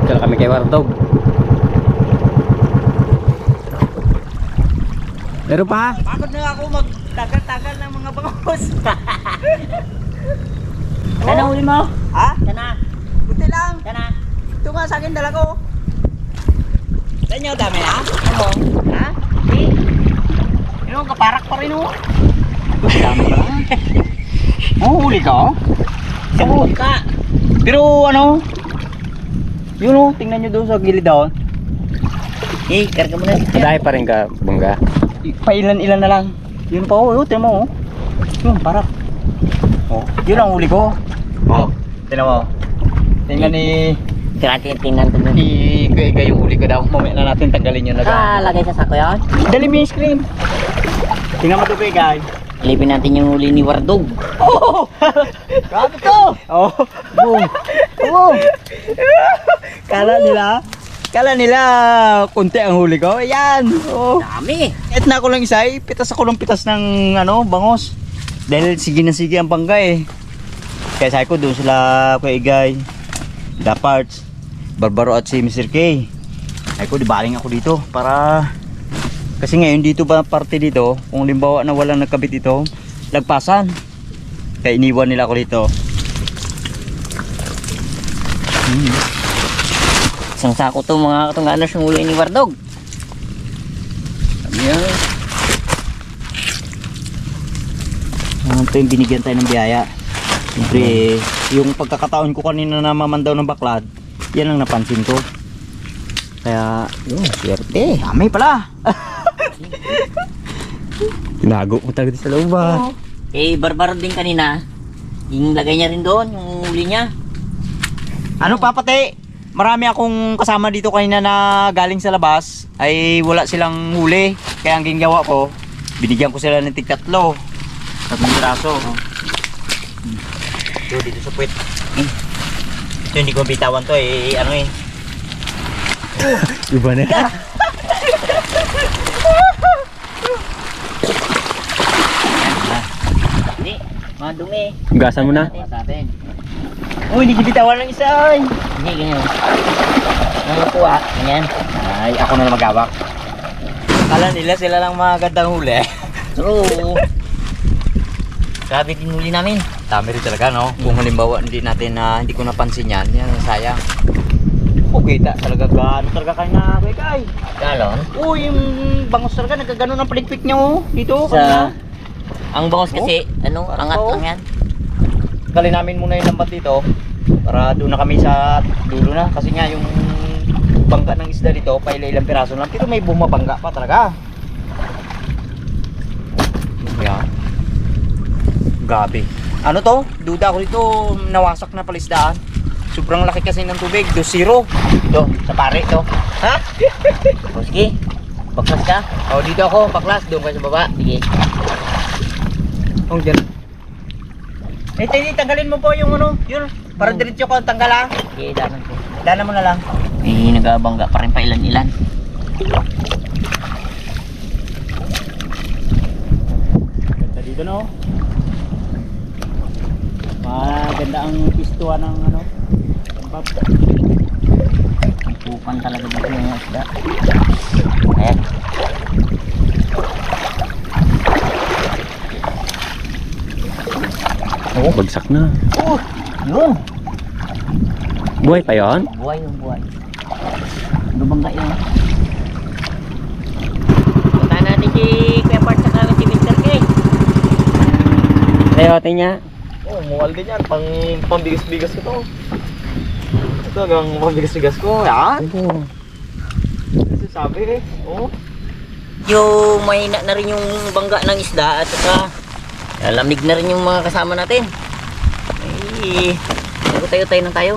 Dala kami kay Wardog. Meron pa? Pagod na ako magtagal-tagal ng mga bangos. Sana huli mo? Ha? Sana. Buti lang. Sana. Ito nga sa akin dala ko. Sa inyo dami na? Ano? Ha? Yung kaparak pa rin oh. Dami pa lang. Huli ka oh? Sabot ka. Pero ano? Yun oh, tingnan nyo doon sa gilid daw. Eh, karga mo na. Dahil pa rin ka, bangga. Pailan-ilan na lang. Yun pa oh, tingnan mo oh. Yun, parak. Oh, yun ang huli ko. Oh, tingnan mo. Tingnan ni Tingnan ko nun. Kuya yung huli ko daw. Mamaya na natin tanggalin yun na. Lagay sa sako yan. Dali mo yung screen. Tingnan mo ito Kuya. Alipin natin yung huli ni Wardog. Oh! Grabe to! Oh! Boom. Boom. Kala nila kunti ang huli ko. Ayan! Oh! Dami. Kahit na ako lang isa, pitas ako ng pitas ng ano, bangos. Dahil sige na sige ang bangga eh. Kaya sabi ko doon sila Kuya Igay, Da Parts, Barbaro at si Mr. K. Ay ko, di baling ako dito para kasi ngayon dito ba parte dito, kung limbawa na walang nagkabit ito, lagpasan. Kaya iniwan nila ako dito. Isang sako to mga katungganos yung huli ni Wardog. Ayan. Ito yung binigyan tayo ng biyaya. Siyempre, yung pagkakataon ko kanina na mamandaw ng baklad, yan ang napansin ko. Kaya, yun, swerte. Dami pala. Tinago ko talaga sa loob ba? Eh, Barbaro din kanina. Yung lagay niya rin doon, yung huli niya. Ano papate? Marami akong kasama dito kanina na galing sa labas ay wala silang huli. Kaya ang ginawa ko, binigyan ko sila ng tig-3. 3 piraso. Ito dito sa puwet. Ito hindi ko bitawan to eh. Ano eh. Iba na. Hindi, madumi. Hugasan mo na. Natin. Uy, hindi bitawan ng isa ay. Hindi, ganyan. Ang kuha, ganyan. Ay, ako na magawak. Kala nila sila lang magandang huli. True. Grabe din huli namin. Dami rin talaga no. Kung halimbawa hindi ko napansin yan, sayang. Okay, talaga gaano talaga kayo na kay. Galon. Uy, yung bangos talaga nagkagano ng palikpik niya oh. Dito Sa, ang bangos kasi, angat Oo. lang yan. Dali namin muna yung lambat dito para doon na kami sa dulo na kasi nga yung bangga ng isda dito pailang piraso lang pero may bumabangga pa talaga. Yan. Gabi. Ano to? Duda ako dito nawasak na palisdaan. Sobrang laki kasi ng tubig. 2-0. Ito, sa pare ito. Ha? O sige, baklas ka. Oh, dito ako, paklas. Doon ka sa baba. Sige. Oh, dyan. Eh, tanggalin mo po yung ano, yun. Para diretso ko tanggalan. Sige, daman ko. Dala mo na lang. Eh, nagabangga pa rin pa ilan-ilan. Ganda dito no. Maganda ang pistuan ng ano. Pupan talaga dito yung isda. Ayan. Oo, bagsak na. Yun. Buhay pa yon? Buhay yung buhay. Gabangga yun. Punta natin si Kuya Bart sa si Mr. K. Sayote niya. Oh, muwal din yan. Pambigas-bigas ko to. Ito hanggang pambigas-bigas ko. Yan. Oo. Kasi sabi eh. Oh. Yung mahina na rin yung bangga ng isda at saka lamig na rin yung mga kasama natin. Ay, tayo na tayo.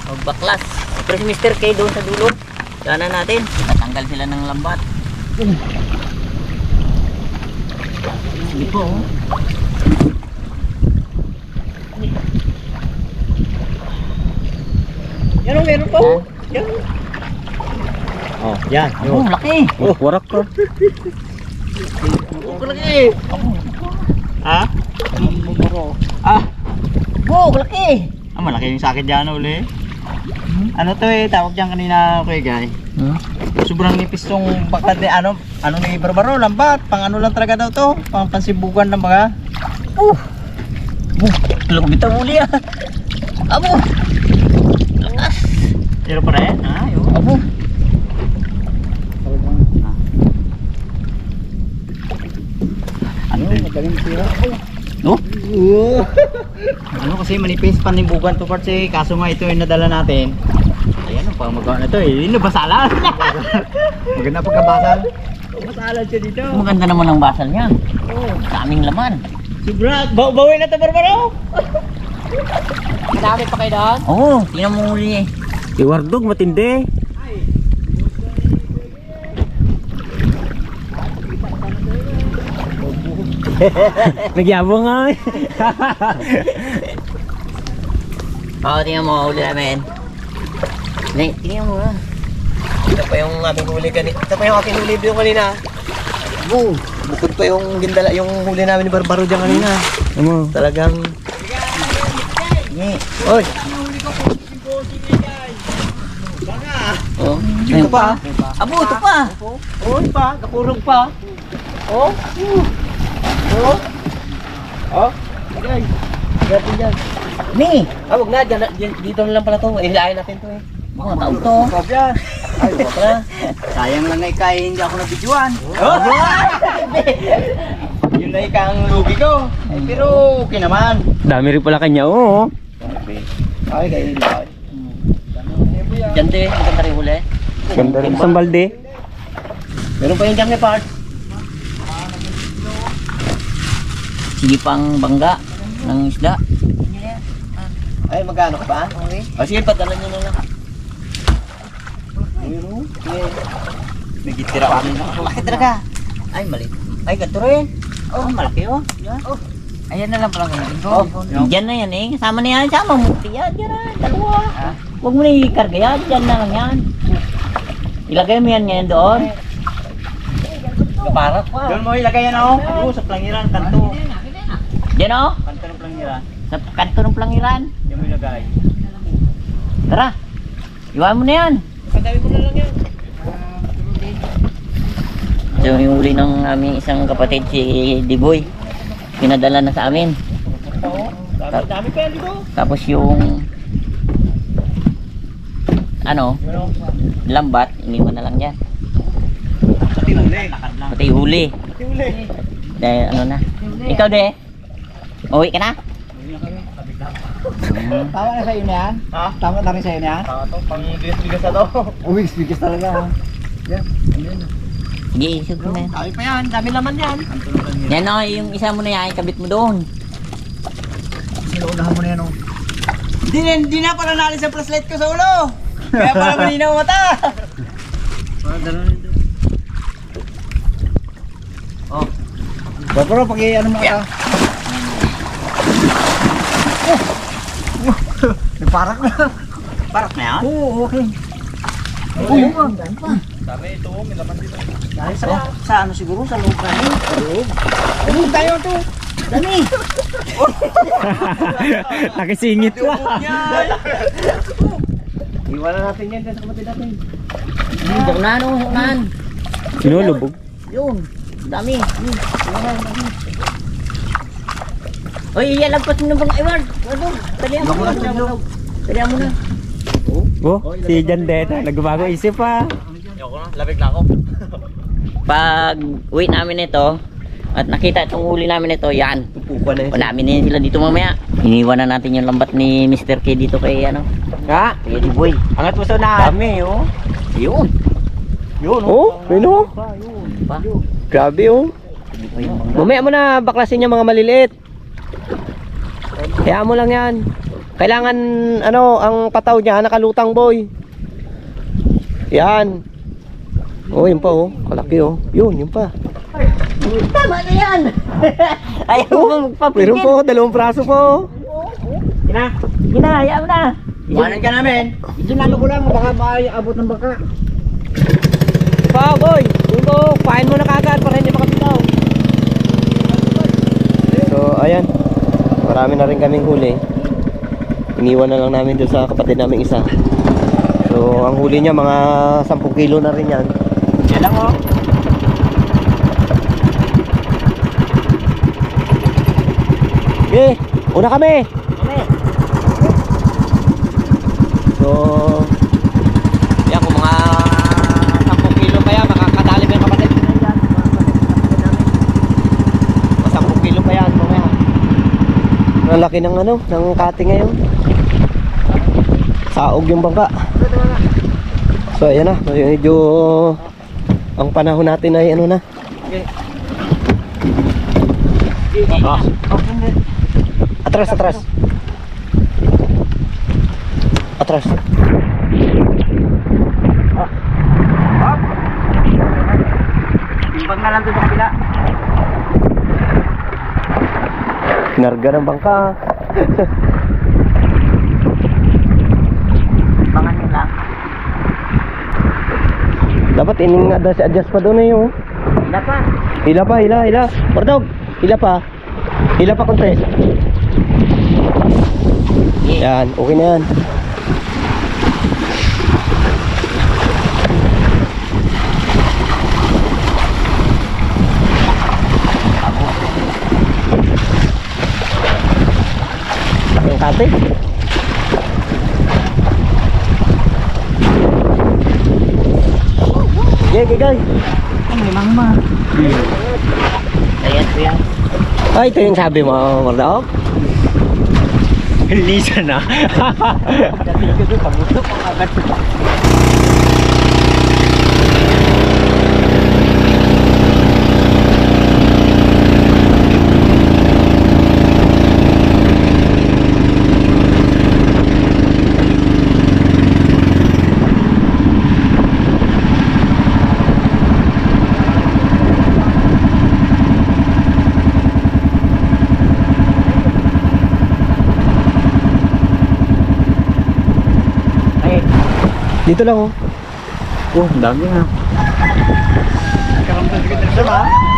Magbaklas. Pero si Mr. K doon sa dulo. Sana natin. Tatanggal sila ng lambat. Sige po. Yan o, meron pa. Yan. Oh, yan. Oh, laki. Oh, warak ka. Oh, laki. Ha? Ah. Oh, laki. Ah, malaki yung sakit dyan uli. Ano to eh, tawag dyan kanina Kuya Guy. Hmm? Sobrang nipis tong bakla ni ano ni Barbaro, lambat. Pang ano lang talaga daw to, pang pansibugan lang baga. Tulog bitang uli ah. Abo. Lakas. Pero pa rin, yun. Abo. Ano, madaling tira. No? Ano kasi manipis panimbugan to kasi kaso nga ito yung nadala natin. Ayan ang pang magawa na to eh. Yun basalan. Maganda pagkabasal. Basalan siya dito. Maganda naman ang basal niyan. Daming laman. Sobra, bawi na to Barbaro. Madami pa kayo doon? Oo, tingnan mo uli eh. Iwardog, matindi. Nagyabong nga eh. Oo, tingnan mo, uli namin. Tingnan mo ah. Ito pa yung ating huli kanina. Ito pa yung ating huli video kanina. Boom! Bukod pa yung gindala, yung huli namin ni Barbaro dyan kanina. Ano? Talagang... Sige. Oy! Oh, Ito pa. abo, ito pa. Oy pa, kapurog pa. Oh. Okay. Gatin dyan. Ni, Wag na. Dito na lang pala to. Hilahin natin to eh. mga tao to. Kopya. Ay, wag na. Sayang lang ay kaya hindi ako nabidyoan. Yun na ikang lugi ko. Pero okay naman. Dami rin pala kanya, oo. Ay, kaya hindi ako. Diyan din, maganda rin huli. Ganda rin. Isang balde. Meron pa yung dyan may part. Sige pang bangga ng isda. Ay, magkano ka pa? O sige, padala nyo na lang. May gitira ako. Bakit talaga? Ay, mali. Ay, ganito rin. Oh, malaki oh. Yan. Ayan na lang pala ngayon. Oh, Diyan na yan eh. Kasama na yan. Sama mo. Yan, yan na. Dalawa. Huwag mo na ikarga yan. Diyan na lang yan. Ilagay mo yan ngayon doon. Kaparak pa. Doon mo ilagay yan ako. Oo, sa plangiran, kanto. Diyan oh. Kanto ng plangiran. Sa kanto ng plangiran. Diyan mo ilagay. Tara. Iwan mo na yan. Pagdawi mo na lang yan. So yung uli ng aming isang kapatid si Diboy. Pinadala na sa amin. Dami pa yan dito. Tapos yung ano, lambat, iniwan na lang yan. Pati huli. Pati huli. Dahil ano na. Ikaw de. Uwi ka na? Tama na sa'yo na yan? Ha? Tama na rin sa'yo na yan? Ito, pang bigas-bigas na to. Uy, speakers talaga. Sige, isog mo na yan. Dami pa yan. Dami laman yan. Yan o, yung isa mo na yan, ikabit mo doon. Sinuunahan mo na yan, oh. Hindi na pala nalis ang flashlight ko sa ulo. Kaya pala malinaw mata. Oh. Barbaro, ano mo ito? Nagparak na. Parak na yan? Oo, okay. Uy, Dami ito. May laman dito. dahil sa ano siguro, sa loob namin. Sa loob. Ayun, tayo to. Dami. Nakisingit ka. Iwanan natin yan sa kapatid natin. Unahan o, unahan. Sinulubog. Yun, dami. Uy, ialagpas mo na bang iwan? Ano? Talihan mo na. Talihan mo na. Oh, si Jandeta. Nagbago isip pa. Ayoko na. Labig na ako. Pag uwi namin ito, at nakita itong huli namin ito, yan. Tupukan na yun. Namin din sila dito mamaya. Iniwan na natin yung lambat ni Mr. K dito kay ano. Ha? Kay Diboy. Angat mo sa unahan. Dami, oh. Yun. Yun, Oh, ano? Pa. Grabe, oh. Hindi pa yung bangga. Mamaya mo na baklasin yung mga maliliit. Kaya mo lang yan. Kailangan, ano, ang pataw niya, nakalutang, boy. Yan. Oh, yun pa, oh. Kalaki, oh. Yun pa. Tama na yan! Ayaw mo magpapigil. Meron po, 2 braso po. Kina, Ginaya mo na. iwanan ka namin. Sinalo ko lang, baka maabot ng baka. Pa, boy. Yun po, pain mo na kagad para hindi makapitaw. So, ayan. Marami na rin kaming huli. Iniwan na lang namin doon sa kapatid namin isa. So, ang huli niya mga 10 kilo na rin yan. Yan lang oh. Okay, una kami. So, Yan, kung mga 10 kilo pa yan, makakadali mo yung kapatid. mga 10 kilo pa yan, mamaya. Ang laki ng ano, ng cutting ngayon. Saog yung bangka. So, ayan na, medyo ang panahon natin ay ano na. Atras, atras. Atras. Timbang na lang doon sa kabila. Narga ng bangka. Pangan nila. Dapat adjust pa doon na yung. Wala pa. Hila pa, hila. Bardog, hila pa. Hila pa konti. Yan, okay na yan. Ang kate. Gay. Ayan, kuya. Ay, ito yung sabi mo, Mardog. Lisa na. Dito lang oh. Oh, ang dami ha.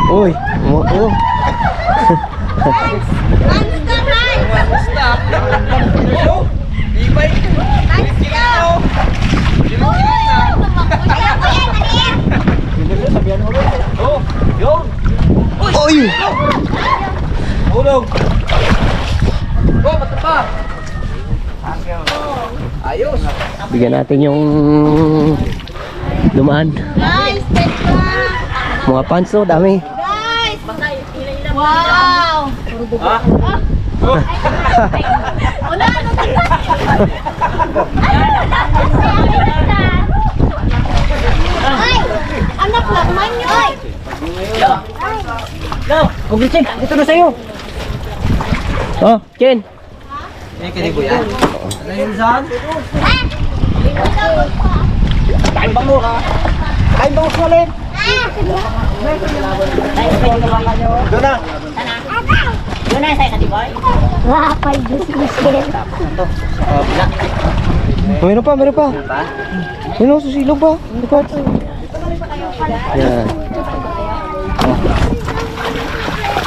Uy, oh. Uy! Ulog! Oh, matapa! Ayos! Bigyan natin yung dumaan. Guys, teka! Mga pants oh, dami. Guys! Wow! Wala, ano Ay! Anak lang man yun! Huwag Chen, ito na sa'yo. Oh, Chen. Eh, kini ko yan. Ano yun saan? Kain bango ka. Kain bango ulit. Doon na! Yun na, sa di boy. Rapay, gusto-gusto. Meron pa. Meron sa silog pa. Likod. Yan.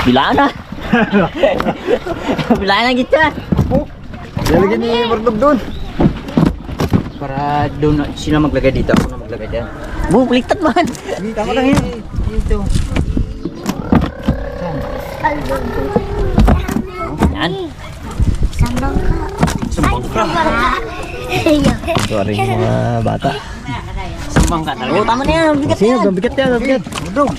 Bilaan na. Bilaan na kita. Lalagyan ni Mardog doon. Para doon sila maglagay dito, ako na maglagay dyan. Baliktad man. Tama lang yan. Dito. Yan. Sorry mga bata. Sumbang ka talaga. Oh, tama na yan. Bigat Sino? yan. Mabigat yan, mabigat. Mardog.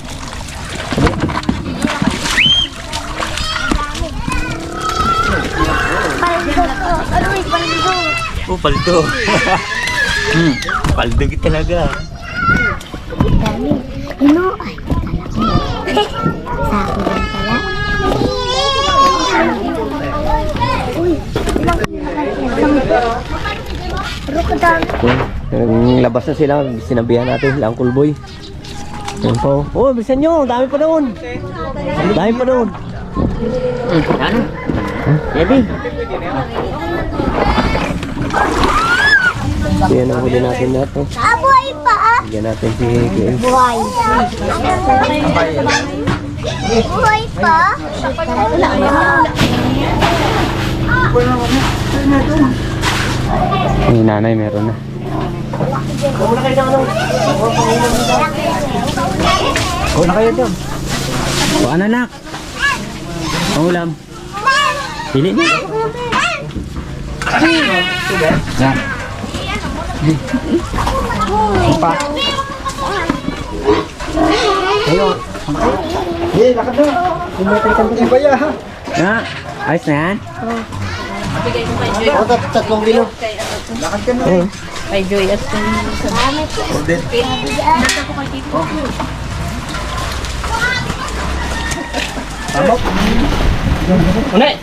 Oh, paldo. Paldo kita talaga. Ano? Ay, sa ako lang pala. Uy, Yung labas na sila, sinabihan natin sila ang kulboy. Yan po. Oh, bilisan nyo, dami pa doon. Dami pa doon. Ano? Ready? So yan ang huli natin lahat. Oh. Aboy pa ah! Bigyan natin si KM. Buhay. Buhay pa? Wala. Yung nanay meron na. Muna kayo ng ano. Una kayo doon. O anak. Ang ulam. Pili na. Yan. Pa. Ayo. Eh, lakad na. Kumatay ka ng baya ha. Ha? Ayos na yan? O, 3 kilo. Lakad ka na. Kay Joy at Unay!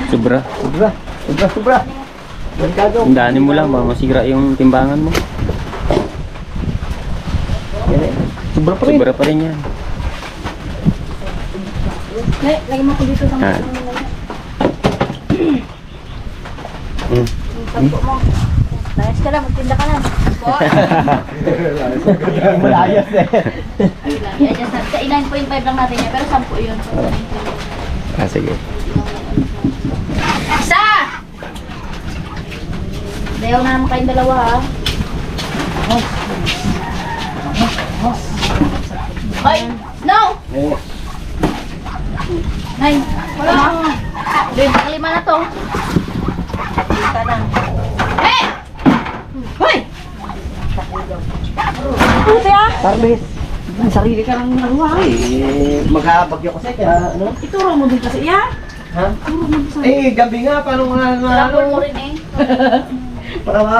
Sobra. Sobra. Delikado. Tandaanin mo lang, baka masira yung timbangan mo. Sobra pa rin. Sobra pa rin yan. lagi mo ko dito sa Yan. Layas ka lang, magtinda ka lang. Malayas eh. Sa 9.5 lang natin yan, pero 10 yun. Ah, sige. Isa! Dayaw na naman kayong dalawa ha. Hoy! No! 9. Wala. Doon, pakalima na to. Ka na. Hey! Hoy! Ano siya? Tarbis. Sarili ka ng naluwa eh. Magkabagyo kasi kaya ano? Ituro mo din kasi iya. Ha? Eh, gabi nga. Paano nga Rapor mo rin eh. Para ma...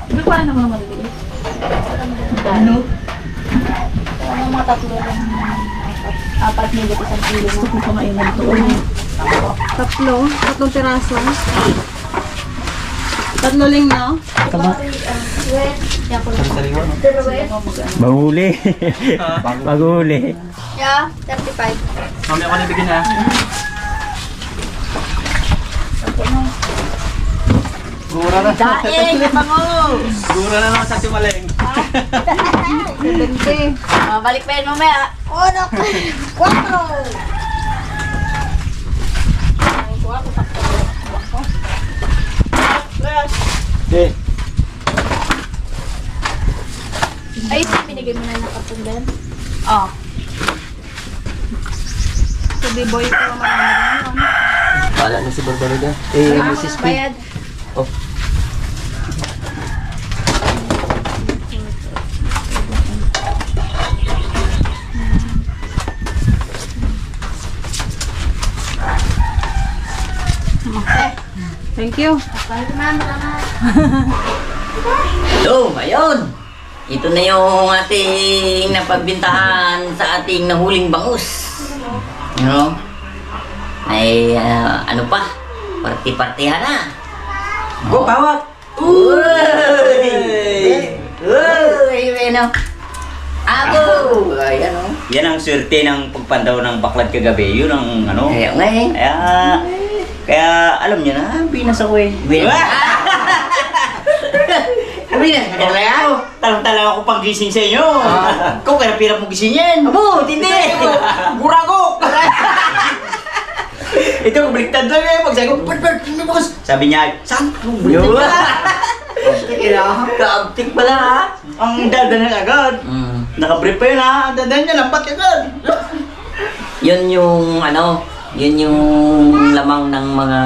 Hindi pa naman maliliit. Ano? Ano mga tatlo lang. 4 minute, 1 kilo. Gusto ko kumain ng tuon. Tatlong piraso. Tatlo lang, no? Mahuli. Maghuli. Yeah, 35. Mamaya ko nabigyan na. Gura na. Daing, bangus! Gura na naman sa Timaleng. Balik pa yun mamaya. Eh, Ay, pinigay mo na yung nakapundan. Oh. Sabi boy ko marami. Wala na si Barbaro dyan. Eh, Mrs. P. Bayad. Thank you. Balik na, salamat. So, ayun. Ito na yung ating napagbintahan sa ating nahuling bangus. You know? Ay, ano pa? Party-partihan na. go kawat. Uy! Uy! Ano? Ako! Ayan o. Yan ang swerte ng pagpandaw ng baklad kagabi. Yun ang ano. Kaya nga eh. Kaya alam niyo na, binas ako eh. Binas ka na yan? Talang-talang ako pang gising sa inyo. Ikaw kaya pirap mo gisingin. Abo, tindi! Burago! Ito, baliktad lang eh. Pag sabi ko, Bert, boss. Sabi niya, saan? Yun. Kaabtik pala ha. Ang dadanan agad. Nakabrief pa yun ha. Ang dadanan niya, lampat agad. Yun yung ano, yun yung lamang ng mga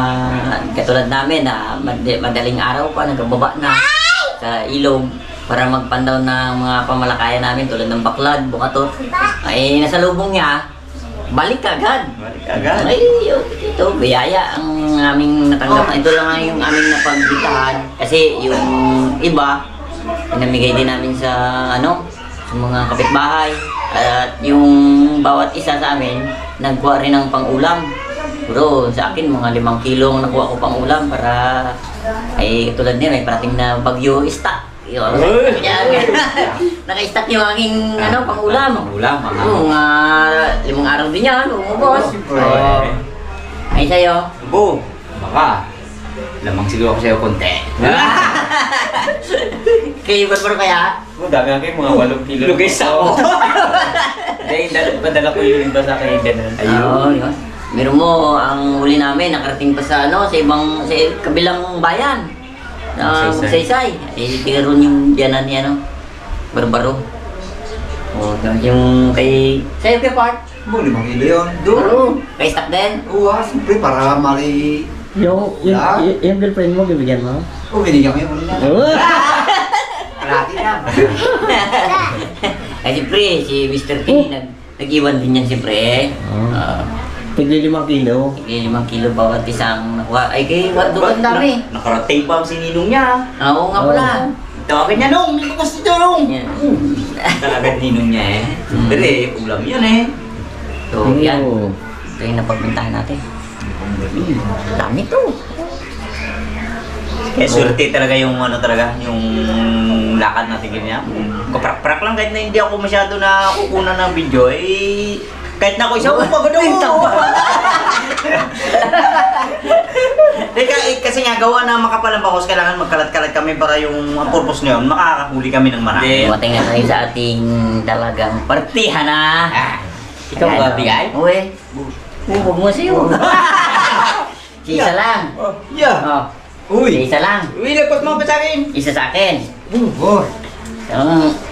katulad namin na madaling araw pa, nagbaba na sa ilog para magpandaw ng mga pamalakayan namin tulad ng baklad, bukatot. Ay, nasa lubong niya, balik agad. Balik agad. Ay, yun, ito, biyaya ang aming natanggap. Ito lang ang yung aming napagbitahan. Kasi yung iba, pinamigay din namin sa ano, sa mga kapitbahay. At yung bawat isa sa amin, nagkuha rin ng pang-ulam. Pero sa akin, mga 5 kilo ang nakuha ko pang-ulam para ay tulad niya, may parating na bagyo Yun. Yan. Naka-stack yung aking pang-ulam. Ulam, Oo, 5 araw din yan. Umubos. Ay sa'yo. Bu, baka. Lamang siguro ako sa'yo konti. Kayo Barbaro kaya? Dami nga kayo, mga 8 kilo. Lugis ako. Hindi, padala ko yung iba sa akin. Ayun. Yun. Meron mo, ang huli namin, nakarating pa sa sa kabilang bayan. Magsaysay. Eh, tigaron yung diyanan ni Barbaro. O, yung kay... Sa'yo kay Park? Bu, 5 kilo yun. Oo. Kay Stack din? Oo, siyempre para mali... Yung girlfriend mo, bibigyan mo? Oo, binigyan ko yung una. Kalati na. Ay, siyempre, si Mr. K, nag-iwan din yan siyempre. Tigli 5 kilo. Sige, 5 kilo bawat isang nakuha. Ay, kay Wardo ang dami. Nakarating pa ang sininong niya. Oo nga pala. Tawagin niya nung, hindi ko kasi tulong. Yan. Agad ninong niya eh. Pero ulam yan eh. So, yan. Ito yung napagbintahan natin. Dami to. Kaya swerte talaga yung yung lakad natin ganyan. Kaprak-prak lang kahit na hindi ako masyado na kukunan ng video kahit na ako isa, pagod ako. Kasi nga gawa na makapal ang bangos, kailangan magkalat-kalat kami para yung purpose na yun, makakahuli kami ng marami. Dumating na tayo sa ating talagang partihan na. Ikaw ba bigay? Uy. Huwag mo sa'yo. Isa lang. Yeah. Oh. Isa lang. Uy, lagpas mo pa sa akin. Isa sa akin. Oo.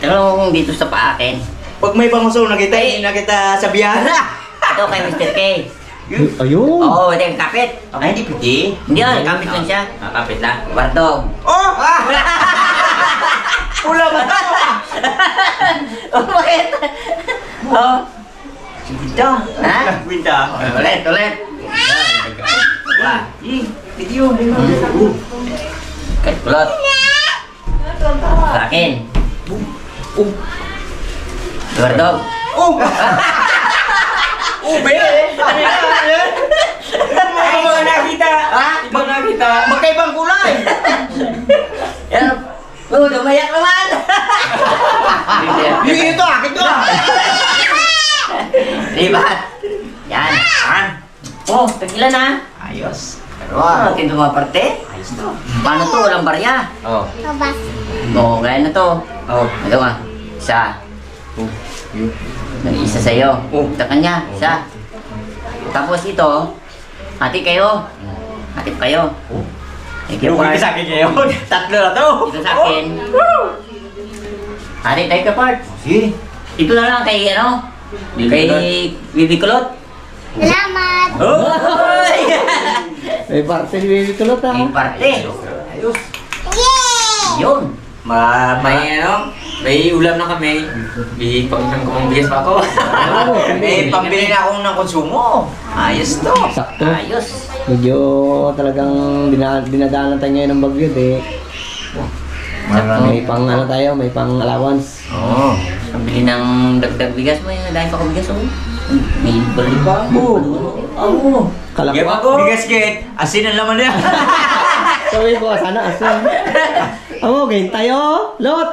Pero dito sa paakin. Pag may panguso na kita, hindi na kita sabihan. Ito kay Mr. K. Ayun. Oo, ito yung kapit. Ay, hindi pwede. Hindi yan, kapit lang siya. Kapit lang. Bardog. Oh! Pula ba ito? Oh, bakit? Oh. Binta. Ha? Binta. Ulit. Wah, video. Kay kulot. Sa akin. Bardog. Oh! Ube! Mga nakita. Ha? Ibang nakita. Magkaibang kulay. Yan. Oh, dumayak naman. Ito, akin to. Libat. Yan. Oh, tagilan ha. Ayos. Oh, ito mga parte. Ayos to. Paano to? Walang barya. Oh. Kabas. Oo, gaya na to. Oh. Ito nga. Isa. Isa sa'yo. Sa kanya. Isa. Tapos ito. Hati kayo. Hatip kayo. Thank you, Park. sa akin ngayon. Tatlo na to. Ito sa akin. Hati tayo ka, Park. Sige. Ito na lang kay kay Bibi Kulot. Salamat. Hoy! May parte ni Baby Kulot May parte. Yay! Yun. May ulam na kami. Pagbigas pa ako. May pambili na akong ng konsumo. Ayos to. Sakto. Ayos. Medyo talagang dinadaanan tayo ngayon ng bagyo, May pang may pang allowance. Oo. Pambili ng dagdag bigas mo, yung dahil pa ko bigas mo. May baliba mo. Oo. Kalakwa. Bigas kit. Asin ang laman niya. Sabi ko, sana asin. Gain tayo, Lot.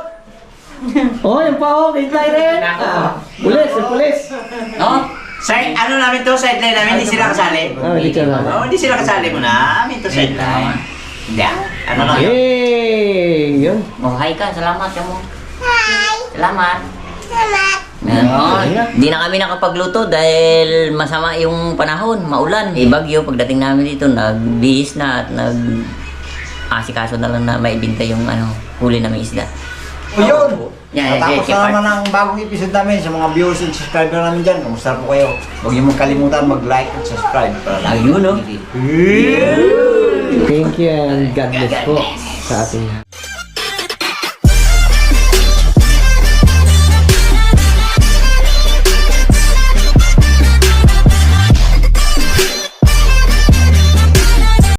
Yung pa, gain rin. Pulis, yung pulis. No? Ano namin to, sideline namin, hindi sila kasali. Hindi ka na. Hindi sila kasali mo na. Amin to sideline. Hindi. Ano lang yun? Yay! Yun. Oh, hi ka. Salamat ka mo. Hi. Salamat. Salamat. Hindi na kami nakapagluto dahil masama yung panahon, maulan. Bagyo, pagdating namin dito, nagbihis na at asikaso na lang na maibinta yung huli na may isda. O yun. Yan, Tapos na naman ang bagong episode namin sa mga viewers and subscriber namin dyan. Kamusta po kayo? Huwag niyo magkalimutan mag-like at subscribe. Ayun, no? Thank you and God bless po sa ating